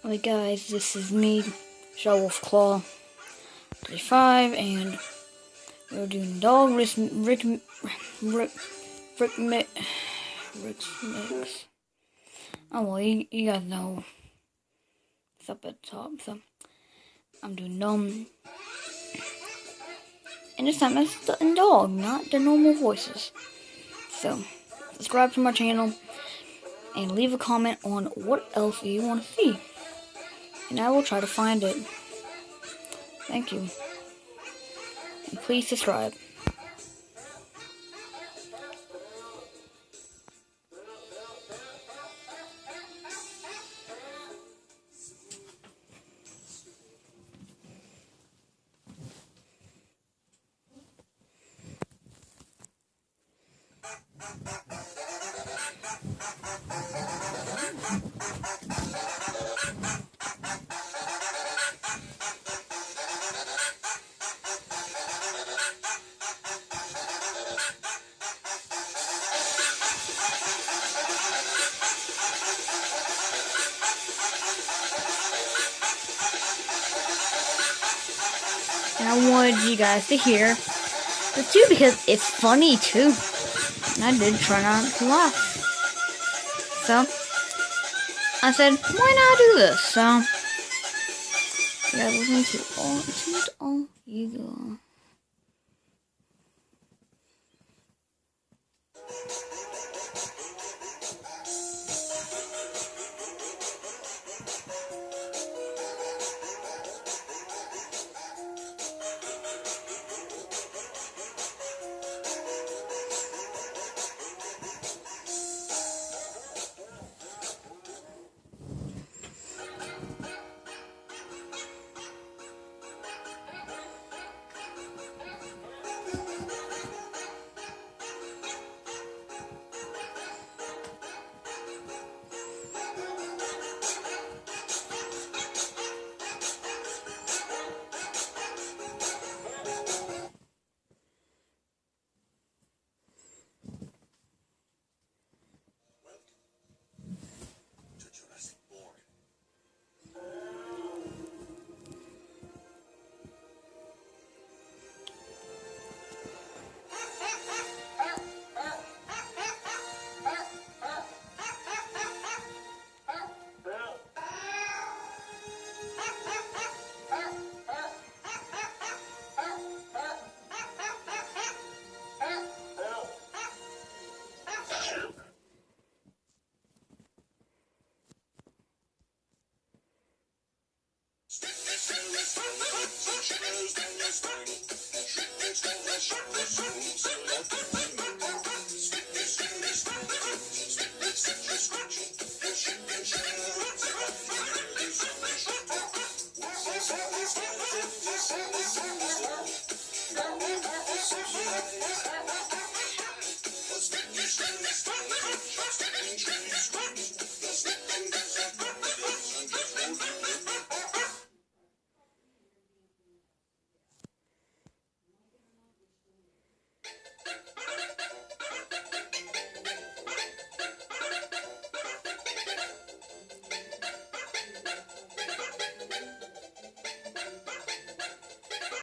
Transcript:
Alright guys, this is me, Shawolf Claw 35, and we're doing Dog Rick's Mix. Oh well, you guys know it's up at the top, so I'm doing dumb. And this time it's the dog, not the normal voices. So, subscribe to my channel and leave a comment on what else you want to see. And I will try to find it. Thank you. And please subscribe. And I wanted you guys to hear this too because it's funny too. And I did try not to laugh. So I said, why not do this? So you guys listen to all you go.